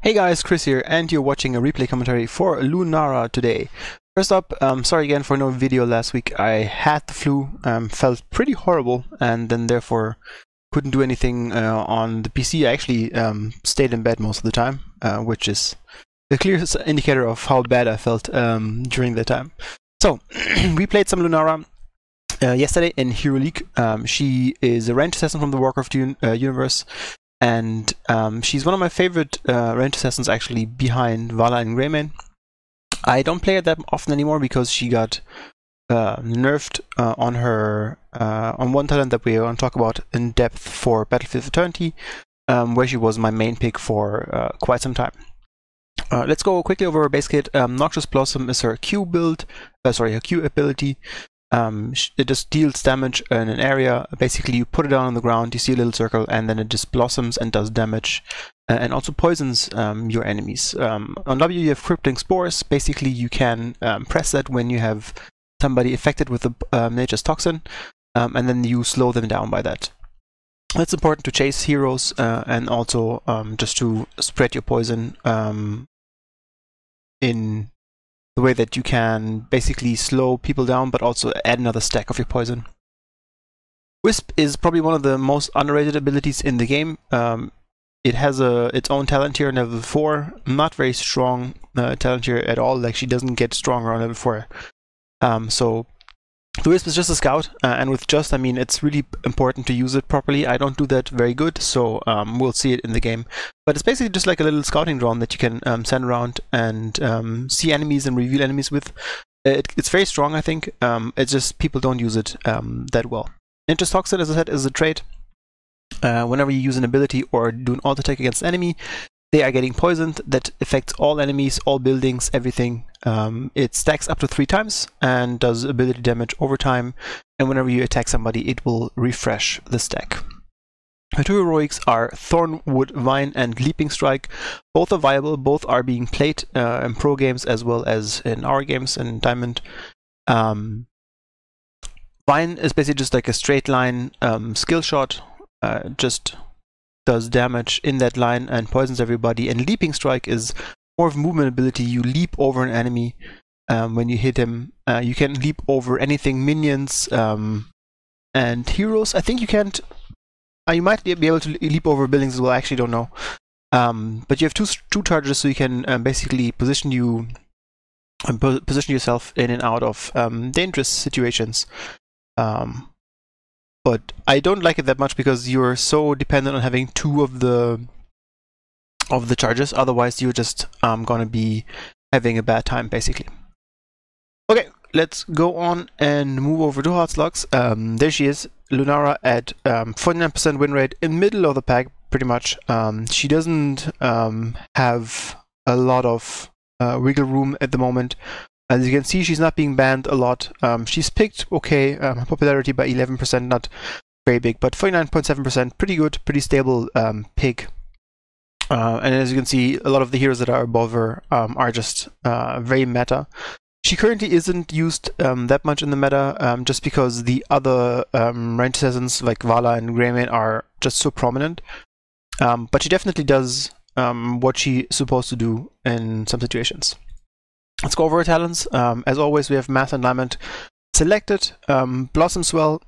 Hey guys, Chris here, and you're watching a replay commentary for Lunara today. First up, sorry again for no video last week. I had the flu, felt pretty horrible, and then therefore couldn't do anything on the PC. I actually stayed in bed most of the time, which is the clear indicator of how bad I felt during that time. So, we played some Lunara yesterday in Hero League. She is a ranged assassin from the Warcraft universe. And she's one of my favorite ranged assassins, actually, behind Vala and Greymane. I don't play her that often anymore because she got nerfed on her on one talent that we're going to talk about in depth for Battlefield of Eternity, where she was my main pick for quite some time. Let's go quickly over her base kit. Noxious Blossom is her Q build, her Q ability. It just deals damage in an area. Basically, you put it down on the ground, you see a little circle, and then it just blossoms and does damage, and also poisons your enemies. On W, you have Crippling Spores. Basically, you can press that when you have somebody affected with the nature's toxin, and then you slow them down by that. It's important to chase heroes and also just to spread your poison in the way that you can basically slow people down, but also add another stack of your poison. Wisp is probably one of the most underrated abilities in the game. It has its own talent here, level 4. Not very strong talent here at all. Like, she doesn't get stronger on level 4. So the Wisp is just a scout, and with just, I mean, it's really important to use it properly. I don't do that very good, so we'll see it in the game. But it's basically just like a little scouting drone that you can send around and see enemies and reveal enemies with. It's very strong, I think. It's just people don't use it that well. Nature's Toxin, as I said, is a trait. Whenever you use an ability or do an auto attack against an enemy, they are getting poisoned. That affects all enemies, all buildings, everything. It stacks up to 3 times and does ability damage over time. And whenever you attack somebody, it will refresh the stack. Her 2 heroics are Thornwood Vine and Leaping Strike. Both are viable. Both are being played in pro games as well as in our games in Diamond. Vine is basically just like a straight line skill shot. Just does damage in that line and poisons everybody. And Leaping Strike is more of a movement ability. You leap over an enemy when you hit him. You can leap over anything, minions and heroes. I think you can't. You might be able to leap over buildings as well. I actually don't know. But you have two charges, so you can basically position yourself in and out of dangerous situations. But I don't like it that much because you're so dependent on having 2 of the charges. Otherwise, you're just gonna be having a bad time, basically. Okay, let's go on and move over to hot slugs. There she is, Lunara at 49% win rate, in middle of the pack, pretty much. She doesn't have a lot of wiggle room at the moment. As you can see, she's not being banned a lot. She's picked okay, popularity by 11%, not very big, but 49.7%, pretty good, pretty stable pick. And as you can see, a lot of the heroes that are above her are just very meta. She currently isn't used that much in the meta, just because the other ranged assassins like Vala and Greymane are just so prominent. But she definitely does what she's supposed to do in some situations. Let's go over her talents. As always, we have Math and Diamond selected. Blossoms well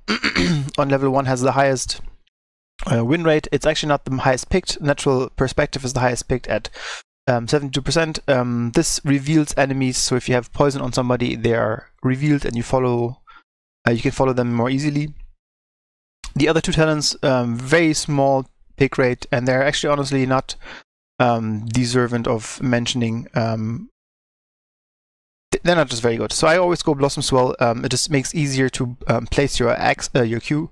on level 1 has the highest win rate. It's actually not the highest picked. Natural Perspective is the highest picked at 72%. This reveals enemies, so if you have poison on somebody, they are revealed and you can follow them more easily. The other 2 talents, very small pick rate, and they're actually honestly not deserving of mentioning. They're not just very good. So I always go Blossom Swell. It just makes easier to place your Q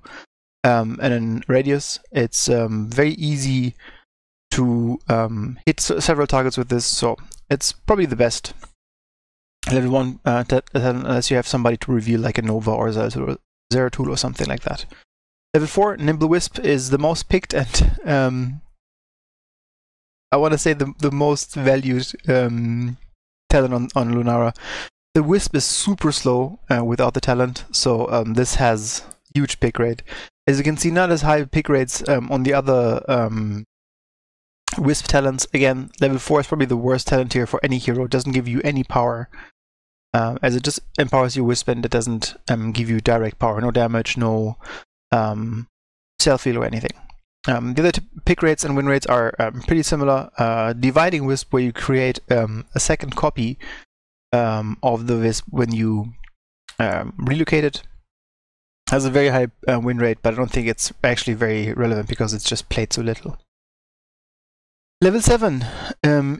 and in radius. It's very easy to hit several targets with this, so it's probably the best level 1 unless you have somebody to reveal, like a Nova or Zeratul or something like that. Level 4, Nimble Wisp is the most picked and I want to say the most valued talent on Lunara. The Wisp is super slow without the talent, so this has huge pick rate. As you can see, not as high pick rates on the other Wisp talents, again, level 4 is probably the worst talent here for any hero. It doesn't give you any power, as it just empowers your Wisp and it doesn't give you direct power, no damage, no self-heal or anything. The other pick rates and win rates are pretty similar. Dividing Wisp, where you create a second copy of the Wisp when you relocate it, has a very high win rate, but I don't think it's actually very relevant because it's just played so little. Level 7.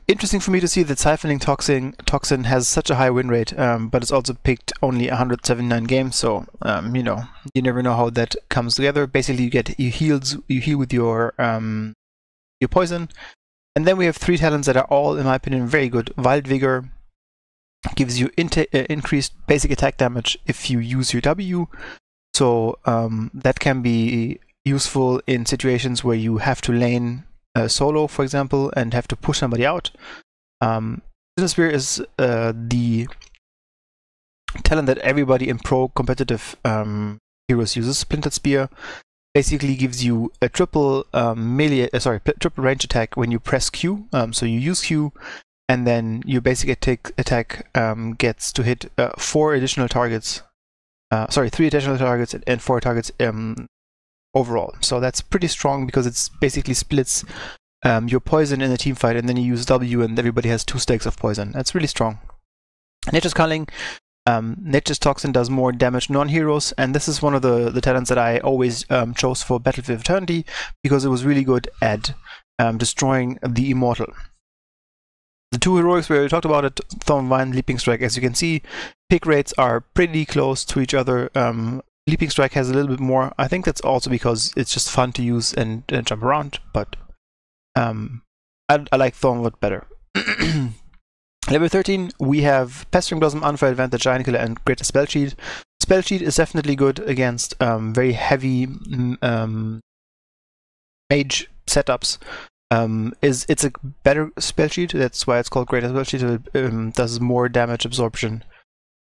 Interesting for me to see that Siphoning Toxin has such a high win rate, but it's also picked only 179 games, so you know, you never know how that comes together. Basically, you heal with your poison, and then we have 3 talents that are all, in my opinion, very good. Wild Vigor gives you increased basic attack damage if you use your W, so that can be useful in situations where you have to lane solo, for example, and have to push somebody out. Business Spear is the talent that everybody in pro competitive heroes uses. Splintered Spear basically gives you a triple triple range attack when you press Q. So you use Q, and then your basic attack gets to hit 3 additional targets and 4 targets overall. So that's pretty strong because it basically splits your poison in a team fight, and then you use W and everybody has 2 stacks of poison. That's really strong. Nature's Culling. Nature's Toxin does more damage non-heroes, and this is one of the talents that I always chose for Battlefield Eternity because it was really good at destroying the Immortal. The 2 heroics we already talked about it, Thorn of Vine, Leaping Strike. As you can see, pick rates are pretty close to each other. Leaping Strike has a little bit more. I think that's also because it's just fun to use and jump around, but I like Thornwood better. Level 13, we have Pestering Blossom, Unfair Advantage, Giant Killer, and Greater Spell Sheet. Spell Sheet is definitely good against very heavy mage setups. It's a better spell sheet, that's why it's called Greater Spell Sheet. It does more damage absorption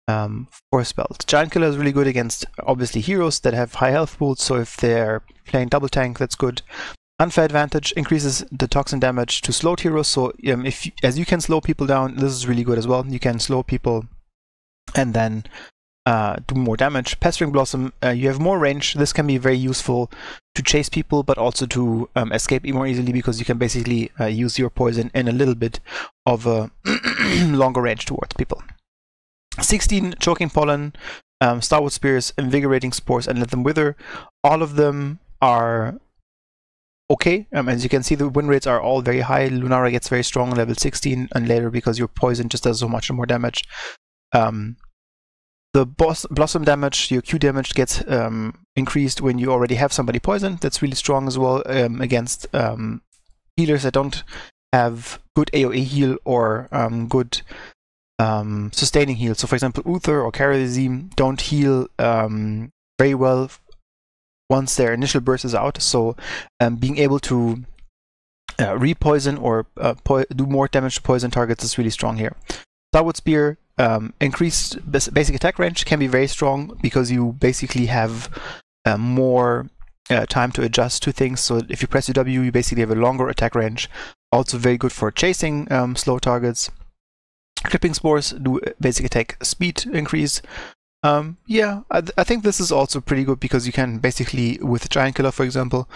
for spells. Giant Killer is really good against, obviously, heroes that have high health pools, so if they're playing double tank, that's good. Unfair Advantage increases the toxin damage to slowed heroes, so as you can slow people down, this is really good as well. You can slow people and then do more damage. Pestering Blossom, you have more range. This can be very useful to chase people, but also to escape more easily, because you can basically use your poison in a little bit of a longer range towards people. 16, Choking Pollen, Starwood Spears, Invigorating Spores, and Let Them Wither. All of them are okay. As you can see, the win rates are all very high. Lunara gets very strong on level 16 and later because your poison just does so much more damage. The Blossom damage, your Q damage, gets increased when you already have somebody poisoned. That's really strong as well against healers that don't have good AoE heal or good sustaining heal. So for example, Uther or Karazim don't heal very well once their initial burst is out. So being able to re-poison or do more damage to poison targets is really strong here. Starwood Spear, increased basic attack range, can be very strong because you basically have more time to adjust to things. So if you press your W, you basically have a longer attack range. Also very good for chasing slow targets. Clipping Spores do basic attack speed increase. Yeah, I think this is also pretty good because you can basically, with Giant Killer for example,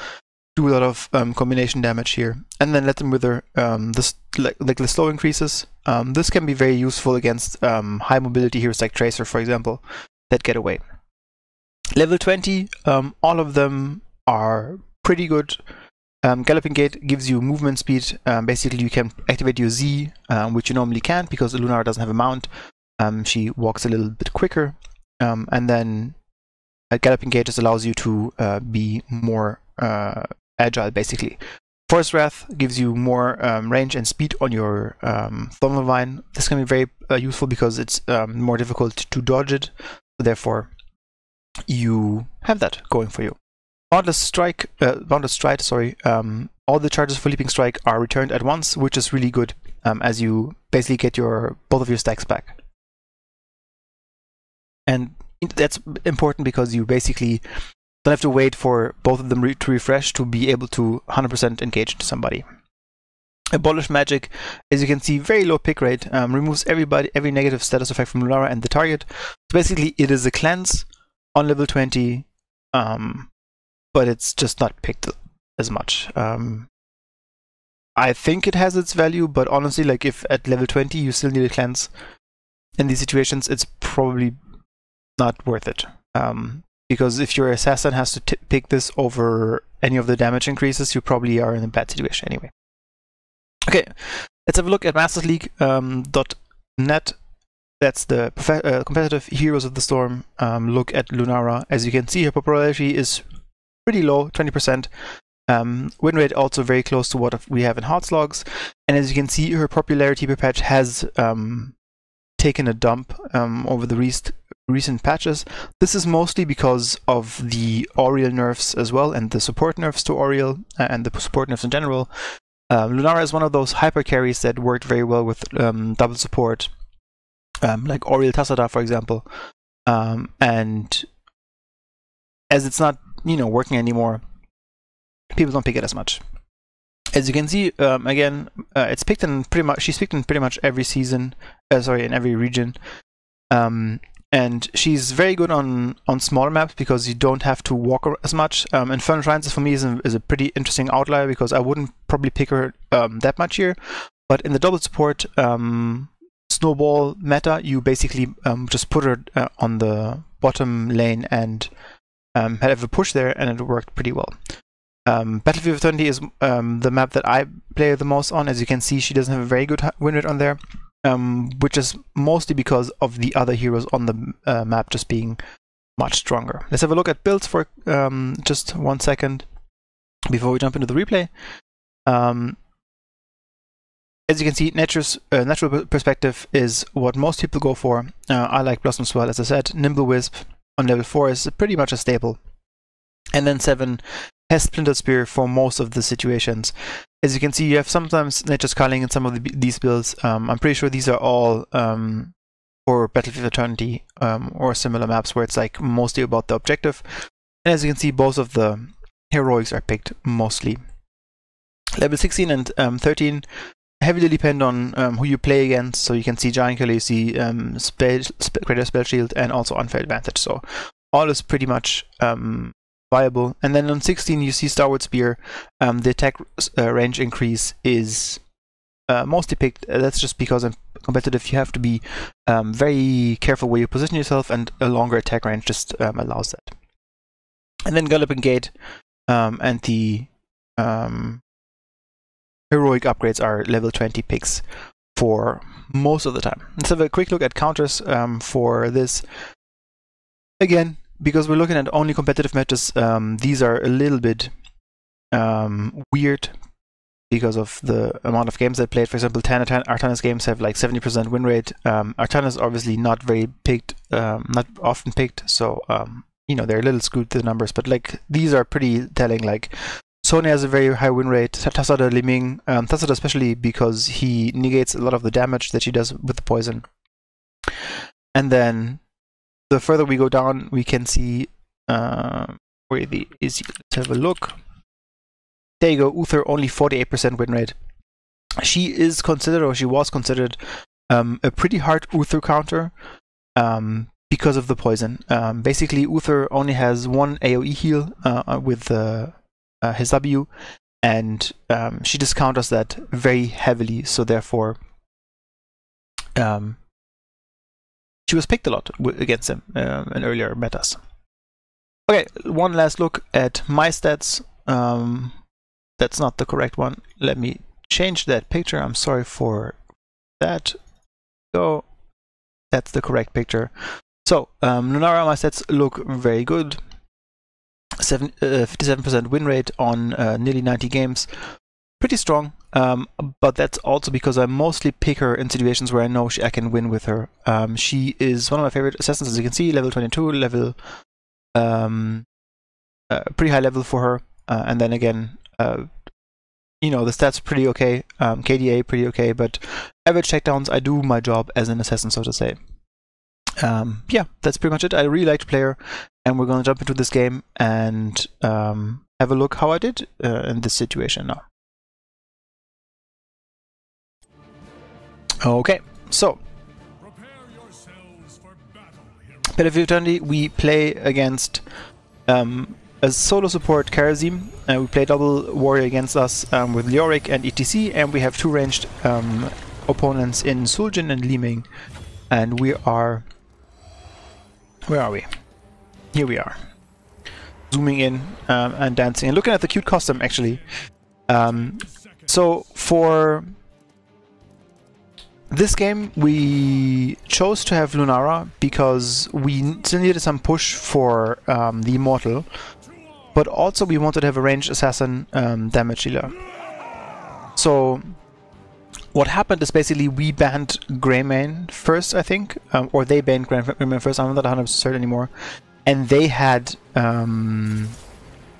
do a lot of combination damage here. And then Let Them Wither, like the slow increases. This can be very useful against high mobility heroes like Tracer, for example, that get away. Level 20, all of them are pretty good. Galloping Gait gives you movement speed. Basically, you can activate your Z, which you normally can't because Lunara doesn't have a mount. She walks a little bit quicker. And then Galloping Gait just allows you to be more agile, basically. Forest Wrath gives you more range and speed on your Thorn of Vine. This can be very useful because it's more difficult to dodge it. So therefore, you have that going for you. Boundless Stride, all the charges for Leaping Strike are returned at once, which is really good as you basically get both of your stacks back. And that's important because you basically don't have to wait for both of them to refresh to be able to 100% engage somebody. Abolish Magic, as you can see, very low pick rate, removes every negative status effect from Lunara and the target. So basically, it is a cleanse on level 20, but it's just not picked as much. I think it has its value, but honestly, like if at level 20 you still need a cleanse in these situations, it's probably not worth it. Because if your assassin has to pick this over any of the damage increases, you probably are in a bad situation anyway. Okay, let's have a look at Masters League.net. That's the competitive Heroes of the Storm. Look at Lunara. As you can see, her popularity is pretty low, 20%. Win rate also very close to what we have in Heartslogs. And as you can see, her popularity per patch has taken a dump over the recent patches. This is mostly because of the Auriel nerfs as well, and the support nerfs to Auriel, and the support nerfs in general. Lunara is one of those hyper carries that worked very well with double support, like Auriel Tassada, for example. And as it's not, working anymore, people don't pick it as much. As you can see, again, it's picked in pretty much. She's picked in pretty much every season. In every region. And she's very good on smaller maps because you don't have to walk as much. Infernal Shrines for me is a pretty interesting outlier because I wouldn't probably pick her that much here. But in the double support snowball meta, you basically just put her on the bottom lane and have a push there, and it worked pretty well. Battlefield 20 is the map that I play the most on. As you can see, she doesn't have a very good win rate on there. Which is mostly because of the other heroes on the map just being much stronger. Let's have a look at builds for just 1 second before we jump into the replay. As you can see, natural perspective is what most people go for. I like Blossom Swell, as I said. Nimble Wisp on level 4 is pretty much a staple. And then 7 has Splintered Spear for most of the situations. As you can see, you have sometimes Nature's Culling in some of these builds. I'm pretty sure these are all for Battlefield Eternity or similar maps where it's like mostly about the objective. And as you can see, both of the heroics are picked mostly. Level 16 and 13 heavily depend on who you play against. So you can see Giant Killer, you see Greater Spell Shield, and also Unfair Advantage. So all is pretty much viable. And then on 16 you see Starward Spear. The attack range increase is mostly picked. That's just because in competitive you have to be very careful where you position yourself, and a longer attack range just allows that. And then Galloping Gate and the heroic upgrades are level 20 picks for most of the time. Let's have a quick look at counters for this. Again, because we're looking at only competitive matches, these are a little bit weird because of the amount of games I played. For example, 10 Artanis games have like 70% win rate. Artanis is obviously not very picked, not often picked, so they're a little skewed to the numbers, but like these are pretty telling. Like Sonya has a very high win rate, Tassada, Liming, Tassada especially because he negates a lot of the damage that she does with the poison. And then the further we go down, we can see where the is. Let's have a look. There you go, Uther, only 48% win rate. She is considered, or she was considered, a pretty hard Uther counter because of the poison. Basically, Uther only has one AoE heal with his W, and she just counters that very heavily, so therefore she was picked a lot against him in earlier metas. Okay, one last look at my stats. That's not the correct one. Let me change that picture. I'm sorry for that. So that's the correct picture. So Lunara, my stats look very good. 57% win rate on nearly 90 games. Pretty strong, but that's also because I mostly pick her in situations where I know I can win with her. She is one of my favorite assassins, as you can see, level 22, level pretty high level for her. And then again, the stats pretty okay, KDA pretty okay, but average takedowns, I do my job as an assassin, so to say. Yeah, that's pretty much it. I really like to play her, and we're going to jump into this game and have a look how I did in this situation now. Okay, so Battlefield Eternity, we play against a solo support Karazim, and we play double warrior against us with Leoric and ETC, and we have two ranged opponents in Suljin and Liming, and we are... where are we? Here we are. Zooming in and dancing and looking at the cute costume actually. So for this game we chose to have Lunara because we still needed some push for the Immortal, but also we wanted to have a ranged assassin damage dealer. So what happened is basically we banned Greymane first, I think, or they banned Greymane first, I'm not 100% certain anymore, and they had, and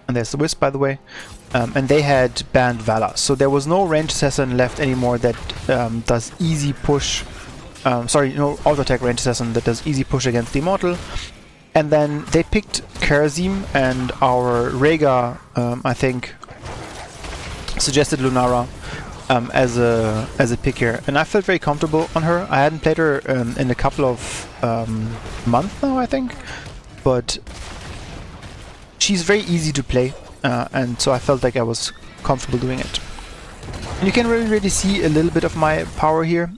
there's the Wisp by the way, and they had banned Vala, so there was no ranged assassin left anymore that does easy push, sorry, no auto-attack ranged assassin that does easy push against the Immortal, and then they picked Karazim, and our Rhaegar, I think, suggested Lunara as a pick here, and I felt very comfortable on her. I hadn't played her in a couple of months now, I think, but she's very easy to play, and so I felt like I was comfortable doing it. And you can really see a little bit of my power here.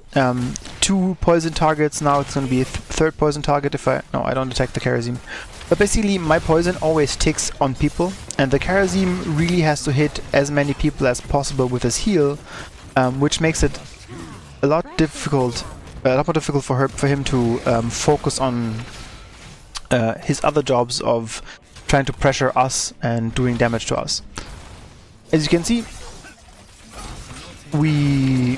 2 poison targets, now it's going to be a third poison target if I don't attack the Karazim. But basically my poison always ticks on people, and the Karazim really has to hit as many people as possible with his heal, which makes it a lot more difficult for him to focus on his other jobs of trying to pressure us and doing damage to us. As you can see, we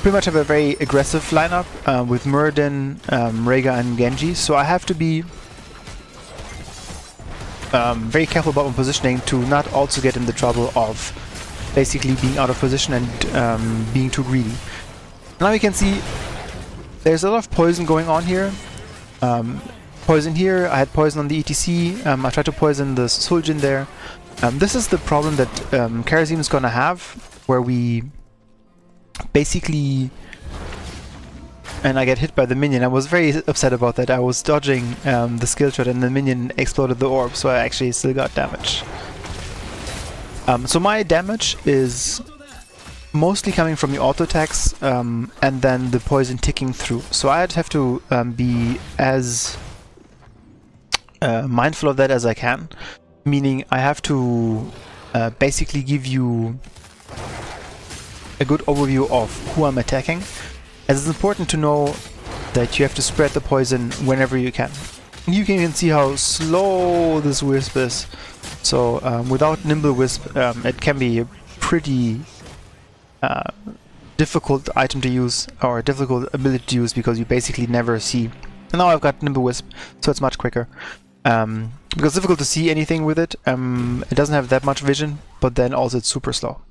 pretty much have a very aggressive lineup with Muradin, Rhaegar and Genji, so I have to be very careful about my positioning to not also get in the trouble of basically being out of position and being too greedy. Now you can see there's a lot of poison going on here. Poison here, I had poison on the ETC, I tried to poison the Suljin there. This is the problem that Karazim is gonna have, where we basically... and I get hit by the minion. I was very upset about that. I was dodging the skill shot and the minion exploded the orb, so I actually still got damage. So my damage is mostly coming from the auto attacks and then the poison ticking through. So I'd have to be as mindful of that as I can, meaning I have to basically give you a good overview of who I'm attacking, as it's important to know that you have to spread the poison whenever you can. You can even see how slow this Wisp is. So without Nimble Wisp it can be a pretty difficult item to use, or a difficult ability to use, because you basically never see. And now I've got Nimble Wisp, so it's much quicker. Because it's difficult to see anything with it. It doesn't have that much vision, but then also it's super slow.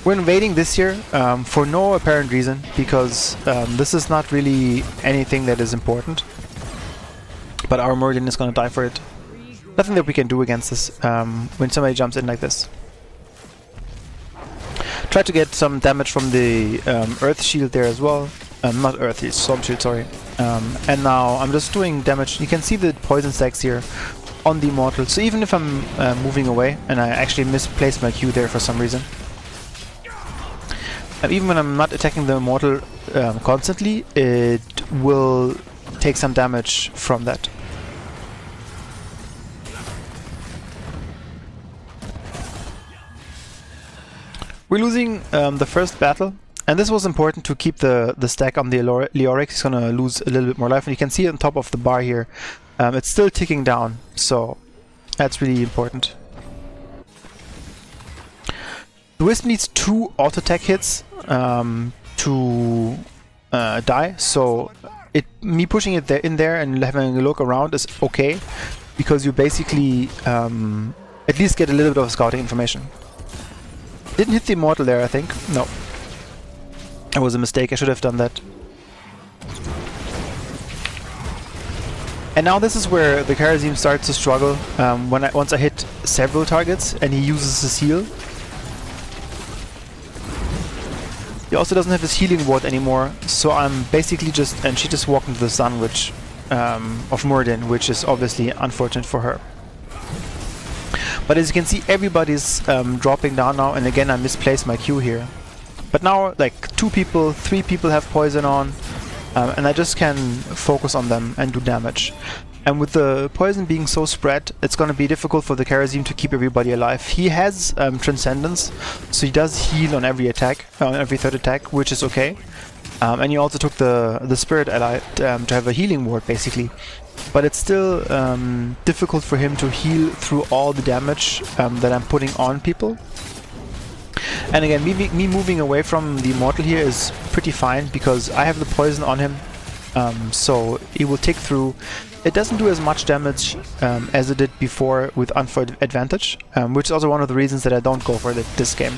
We're invading this here for no apparent reason, because this is not really anything that is important. But our Muradin is going to die for it. Nothing that we can do against this when somebody jumps in like this. Try to get some damage from the Earth Shield there as well. Not Earth Shield, Storm Shield, sorry. And now I'm just doing damage. You can see the poison stacks here on the Immortal. So even if I'm moving away, and I actually misplaced my Q there for some reason. Even when I'm not attacking the Immortal constantly, it will take some damage from that. We're losing the first battle, and this was important to keep the stack on the Leoric. He's gonna lose a little bit more life, and you can see on top of the bar here, it's still ticking down, so that's really important. The Wisp needs 2 auto-attack hits to die, so me pushing it in there and having a look around is okay, because you basically at least get a little bit of scouting information. Didn't hit the Immortal there, I think. No. That was a mistake, I should have done that. And now this is where the Karazim starts to struggle, once I hit several targets and he uses his heal. He also doesn't have his healing ward anymore, so I'm basically just... and she just walked into the sandwich of Muradin, which is obviously unfortunate for her. But as you can see, everybody's dropping down now, and again I misplaced my Q here. But now like 2 people, 3 people have poison on, and I just can focus on them and do damage. And with the poison being so spread, it's going to be difficult for the Kharazim to keep everybody alive. He has Transcendence, so he does heal on every attack, on every third attack, which is okay. And he also took the Spirit Ally to have a healing ward, basically. But it's still difficult for him to heal through all the damage that I'm putting on people. And again, me moving away from the Immortal here is pretty fine, because I have the poison on him, so he will tick through. It doesn't do as much damage as it did before with Unfair Advantage, which is also one of the reasons that I don't go for this game.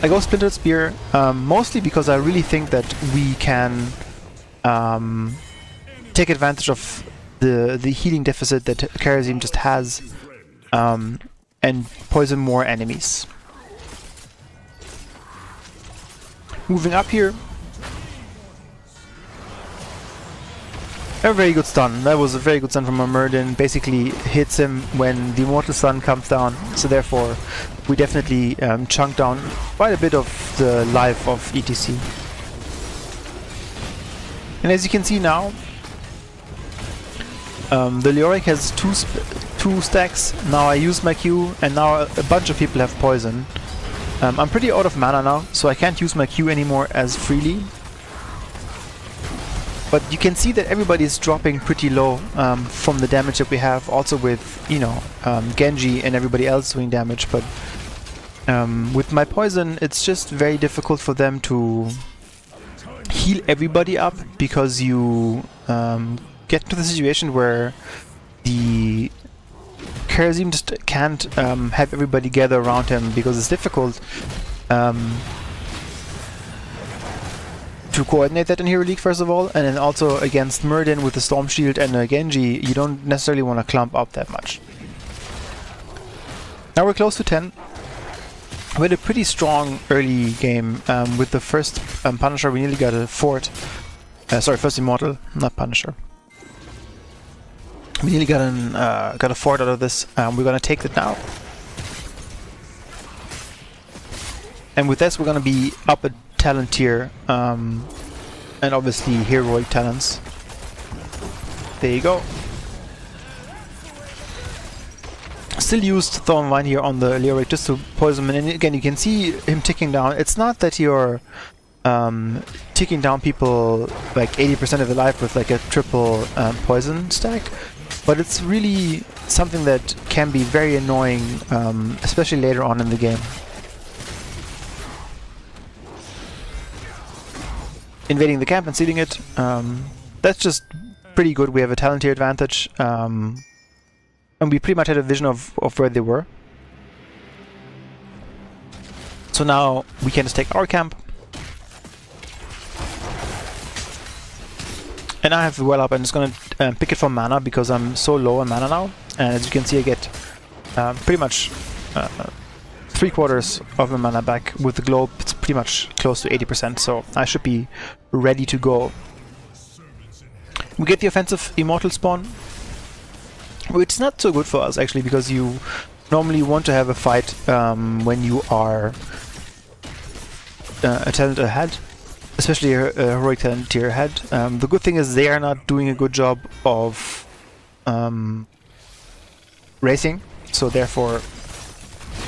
I go Splintered Spear, mostly because I really think that we can take advantage of the healing deficit that Kharazim just has, and poison more enemies. Moving up here. A very good stun. That was a very good stun from Muradin. Basically hits him when the Immortal Stun comes down, so therefore we definitely chunk down quite a bit of the life of ETC. And as you can see now, the Leoric has two stacks. Now I use my Q, and now a bunch of people have poison. I'm pretty out of mana now, so I can't use my Q anymore as freely. But you can see that everybody is dropping pretty low from the damage that we have, also with, you know, Genji and everybody else doing damage. But with my poison, it's just very difficult for them to heal everybody up, because you get to the situation where the Kharazim just can't have everybody gather around him, because it's difficult to coordinate that in Hero League, first of all, and then also against Muradin with the Storm Shield and a Genji, you don't necessarily want to clump up that much. Now we're close to 10. We had a pretty strong early game with the first Punisher. We nearly got a fort. Sorry, first Immortal, not Punisher. We nearly got a fort out of this. We're gonna take it now. And with this, we're gonna be up a talent tier, and obviously heroic talents. There you go. Still used Thorn Vine here on the Leoric just to poison him, and again you can see him ticking down. It's not that you're ticking down people like 80% of their life with like a triple poison stack, but it's really something that can be very annoying, especially later on in the game. Invading the camp and sealing it, that's just pretty good. We have a talent tier advantage, and we pretty much had a vision of where they were. So now we can just take our camp. And I have the well up. I'm just gonna pick it for mana, because I'm so low on mana now. And as you can see, I get pretty much 3/4 of my mana back. With the globe, it's pretty much close to 80%, so I should be ready to go. We get the offensive Immortal spawn, which is not so good for us actually, because you normally want to have a fight when you are a talent ahead, especially a heroic talent tier ahead. The good thing is they are not doing a good job of racing, so therefore,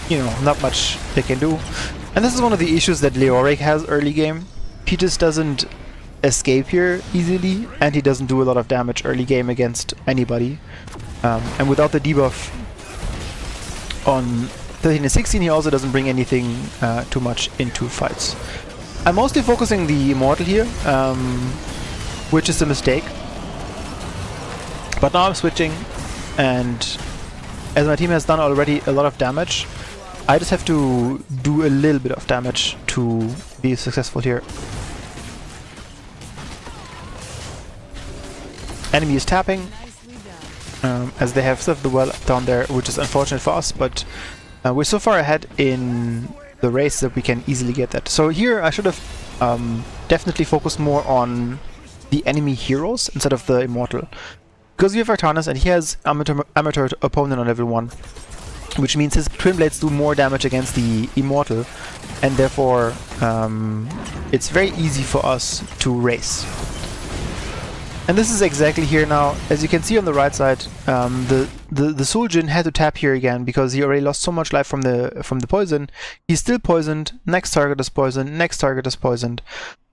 you know, not much they can do. And this is one of the issues that Leoric has early game. He just doesn't escape here easily, and he doesn't do a lot of damage early game against anybody. And without the debuff on 13 and 16, he also doesn't bring anything too much into fights. I'm mostly focusing the Immortal here, which is a mistake. But now I'm switching, and as my team has done already a lot of damage, I just have to do a little bit of damage to be successful here. Enemy is tapping, as they have stuff the well down there, which is unfortunate for us, but we're so far ahead in the race that we can easily get that. So here I should have definitely focus more on the enemy heroes instead of the immortal. Because we have Artanis and he has amateur opponent on level 1, which means his twin blades do more damage against the immortal, and therefore it's very easy for us to race. And this is exactly here now. As you can see on the right side, the Suljin had to tap here again because he already lost so much life from the poison. He's still poisoned. Next target is poisoned. Next target is poisoned.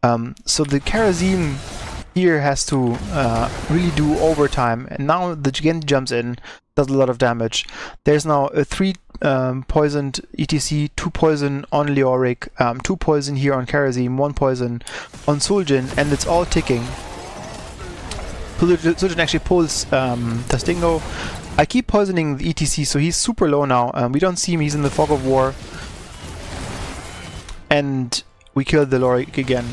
So the Karazim here has to really do overtime. And now the Genji jumps in, does a lot of damage. There's now a 3 poisoned ETC, 2 poison on Leoric, 2 poison here on Karazim, 1 poison on Suljin, and it's all ticking. Suljin actually pulls the Stingo. I keep poisoning the ETC, so he's super low now. We don't see him, he's in the fog of war. And we killed the Leoric again.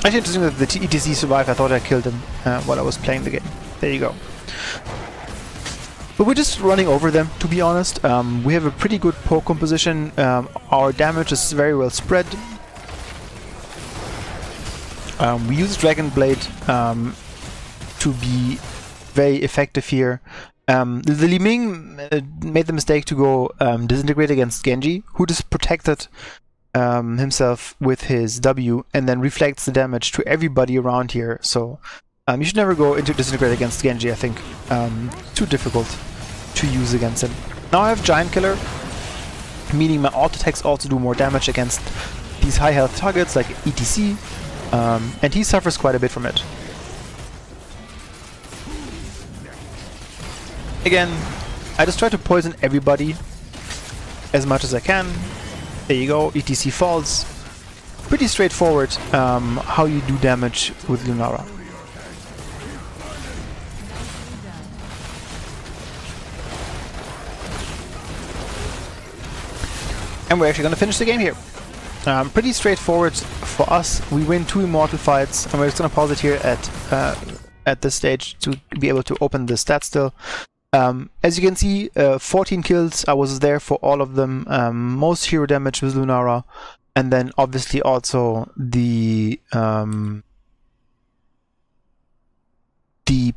Actually interesting that the ETC survived. I thought I killed him while I was playing the game. There you go. But we're just running over them, to be honest. We have a pretty good poke composition. Our damage is very well spread. We use Dragon Blade to be very effective here. The Li Ming made the mistake to go disintegrate against Genji, who just protected himself with his W and then reflects the damage to everybody around here. So you should never go into disintegrate against Genji, I think. Too difficult to use against him. Now I have Giant Killer, meaning my auto attacks also do more damage against these high health targets like ETC. And he suffers quite a bit from it. Again, I just try to poison everybody as much as I can. There you go, ETC falls. Pretty straightforward how you do damage with Lunara. And we're actually going to finish the game here. Pretty straightforward for us. We win 2 immortal fights, and we're just gonna pause it here at this stage to be able to open the stats still. As you can see, 14 kills. I was there for all of them. Most hero damage with Lunara, and then obviously also the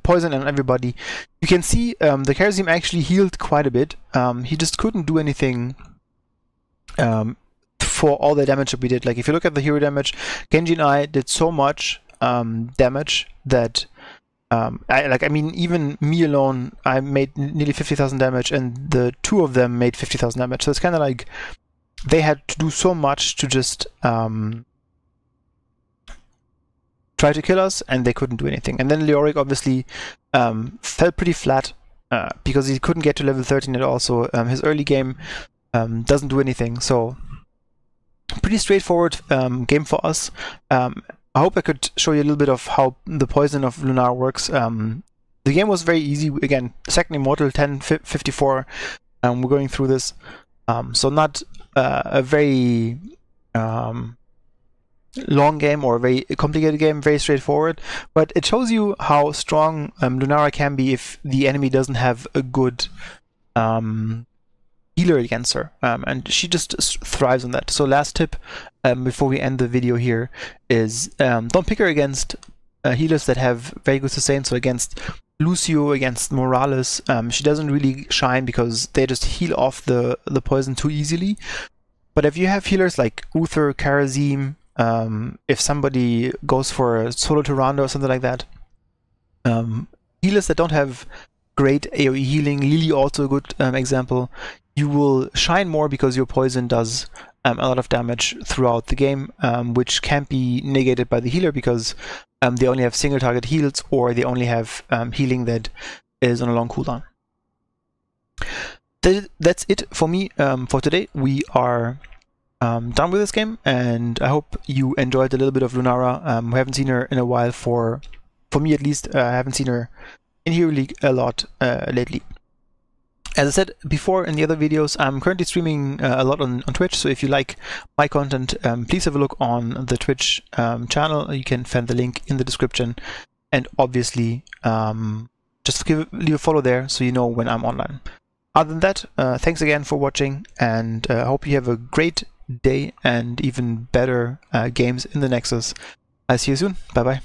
poison on everybody. You can see the Karazim actually healed quite a bit. He just couldn't do anything for all the damage that we did. Like if you look at the hero damage, Genji and I did so much damage that I mean even me alone I made nearly 50,000 damage, and the 2 of them made 50,000 damage. So it's kind of like they had to do so much to just try to kill us, and they couldn't do anything. And then Leoric obviously fell pretty flat because he couldn't get to level 13 at all. So his early game doesn't do anything. So pretty straightforward game for us. I hope I could show you a little bit of how the poison of Lunara works. The game was very easy. Again, second immortal, 1054. We're going through this. So not a very long game or a very complicated game, very straightforward. But it shows you how strong Lunara can be if the enemy doesn't have a good healer against her, and she just thrives on that. So last tip before we end the video here is don't pick her against healers that have very good sustain. So against Lucio, against Morales, she doesn't really shine because they just heal off the poison too easily. But if you have healers like Uther, Karazim, if somebody goes for a solo Tyrande or something like that, healers that don't have great AoE healing, Lily also a good example, you will shine more because your poison does a lot of damage throughout the game, which can't be negated by the healer because they only have single target heals, or they only have healing that is on a long cooldown. That's it for me for today. We are done with this game, and I hope you enjoyed a little bit of Lunara. We haven't seen her in a while, for me at least. I haven't seen her in Hero League a lot lately. As I said before in the other videos, I'm currently streaming a lot on Twitch, so if you like my content, please have a look on the Twitch channel. You can find the link in the description, and obviously just leave a follow there so you know when I'm online. Other than that, thanks again for watching, and I hope you have a great day and even better games in the Nexus. I'll see you soon. Bye bye.